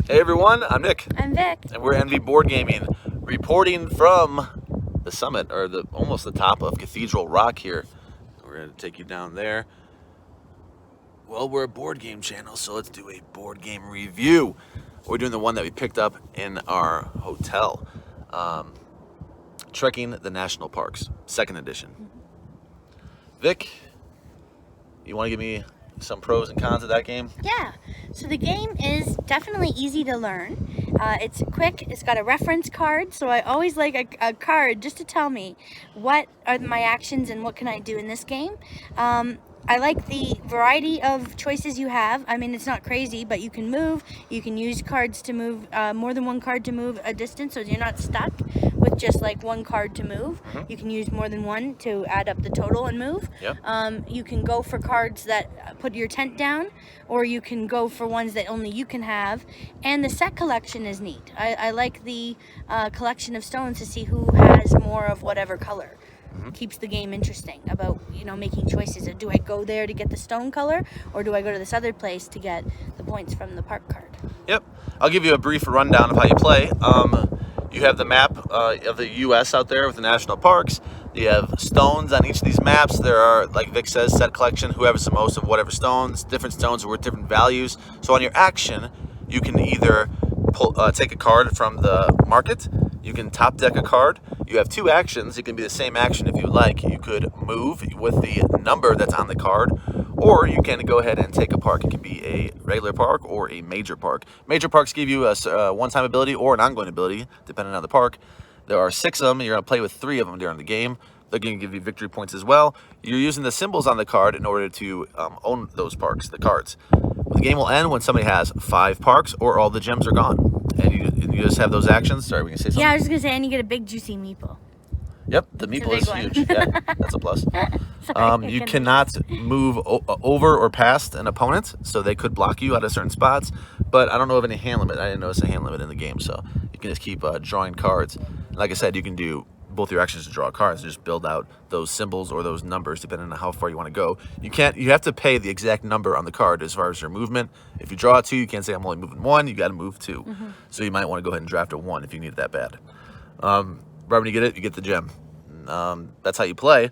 Hey everyone, I'm Nick. I'm Vic. And we're NV Board Gaming, reporting from the summit, or almost the top of Cathedral Rock here. We're going to take you down there. Well, we're a board game channel, so let's do a board game review. We're doing the one that we picked up in our hotel. Trekking the National Parks, 2nd edition. Vic, you want to give me some pros and cons of that game? Yeah, so the game is definitely easy to learn. It's quick, it's got a reference card, so I always like a card just to tell me what are my actions and what can I do in this game. I like the variety of choices you have. I mean, it's not crazy, but you can move. You can use cards to move, more than one card to move a distance, so you're not stuck with just like one card to move. You can use more than one to add up the total and move. Yep. You can go for cards that put your tent down, or you can go for ones that only you can have. And the set collection is neat. I like the collection of stones to see who has more of whatever color. Keeps the game interesting about, making choices. Do I go there to get the stone color, or do I go to this other place to get the points from the park card? Yep. I'll give you a brief rundown of how you play. You have the map of the U.S. out there with the national parks. You have stones on each of these maps. There are, like Vic says, set collection. Whoever's the most of whatever stones. Different stones are worth different values. So on your action, you can either take a card from the market. You can top deck a card. You have 2 actions. It can be the same action if you like. You could move with the number that's on the card, or you can go ahead and take a park. It can be a regular park or a major park. Major parks give you a one-time ability or an ongoing ability, depending on the park. There are 6 of them. You're going to play with 3 of them during the game. They're going to give you victory points as well. You're using the symbols on the card in order to own those parks, the cards. The game will end when somebody has 5 parks or all the gems are gone. And you just have those actions. Sorry, we can say something? Yeah, I was just going to say, and you get a big juicy meeple. Yep, the meeple is huge. Yeah, that's a plus. Sorry, you cannot move over or past an opponent, so they could block you out of certain spots. But I don't know of any hand limit. I didn't notice a hand limit in the game, so you can just keep drawing cards. Like I said, you can do both your actions to draw cards, just build out those symbols or those numbers depending on how far you want to go. You have to pay the exact number on the card as far as your movement. If you draw 2, you can't say I'm only moving 1. You got to move 2. So you might want to go ahead and draft a 1 if you need it that bad. Right when you get it, you get the gem. That's how you play.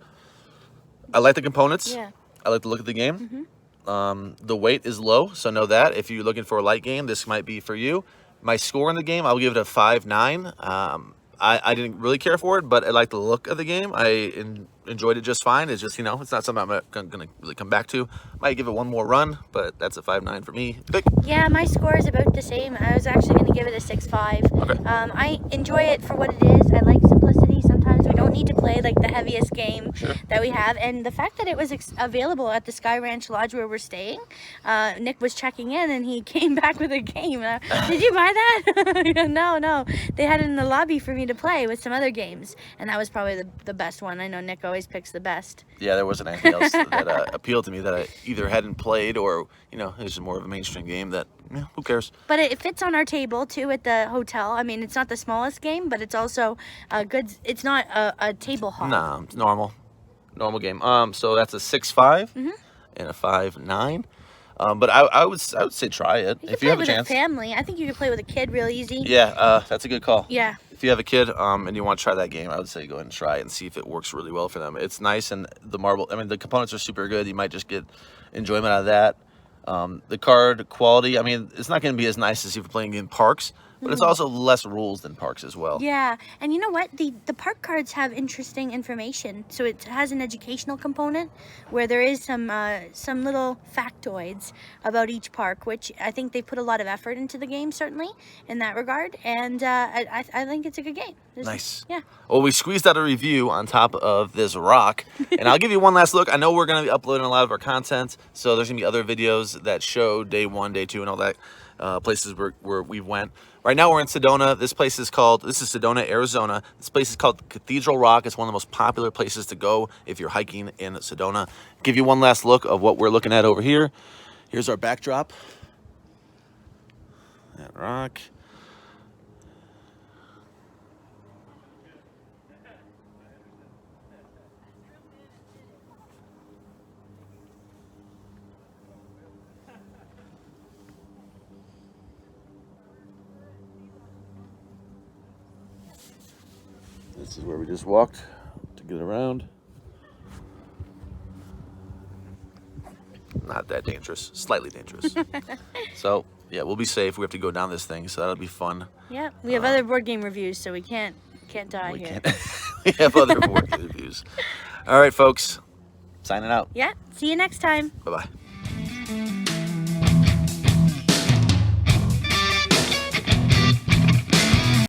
I like the components. Yeah. I like the look of the game. The weight is low, so know that. If you're looking for a light game, this might be for you. My score in the game, I'll give it a 5.9. I didn't really care for it, but I like the look of the game. I enjoyed it just fine. It's just, it's not something I'm going to really come back to. Might give it one more run, but that's a 5.9 for me. Vic? Yeah, my score is about the same. I was actually going to give it a 6.5. Okay. I enjoy it for what it is. I like simplicity. Sometimes we don't need to play like the heaviest game that we have. And the fact that it was available at the Sky Ranch Lodge where we're staying, Nick was checking in and he came back with a game. Did you buy that? No. They had it in the lobby for me to play with some other games. And that was probably the best one. I know Nick always picks the best. Yeah, there wasn't anything else that appealed to me that I either hadn't played or, it was more of a mainstream game that, who cares? But it fits on our table, too, at the hotel. I mean, it's not the smallest game, but it's also good. It's not a table hog. No, it's normal game. So that's a 6.5 and a 5.9. But I would say try it if you have a chance. With a family. I think you could play with a kid real easy. Yeah, that's a good call. Yeah. If you have a kid and you want to try that game, I would say go ahead and try it and see if it works really well for them. It's nice, and the components are super good. You might just get enjoyment out of that. The card quality, it's not going to be as nice as if you're playing in parks, but it's also less rules than parks as well. Yeah, and you know what? The park cards have interesting information. So it has an educational component where there is some little factoids about each park, which I think they put a lot of effort into the game, certainly, in that regard. And I think it's a good game. Nice. Yeah. Well, we squeezed out a review on top of this rock, and I'll give you one last look. I know we're going to be uploading a lot of our content, so there's going to be other videos that show day 1, day 2, and all that places where we went. Right now we're in Sedona. This is Sedona, Arizona. This place is called Cathedral Rock. It's one of the most popular places to go if you're hiking in Sedona. Give you one last look of what we're looking at over here. Here's our backdrop. That rock. This is where we just walked to get around. Not that dangerous, slightly dangerous. So, yeah, we'll be safe. We have to go down this thing, so that'll be fun. Yeah, we have other board game reviews, so we can't die We here. can't. We have other board game reviews. All right, folks. Signing out. Yeah, see you next time. Bye-bye.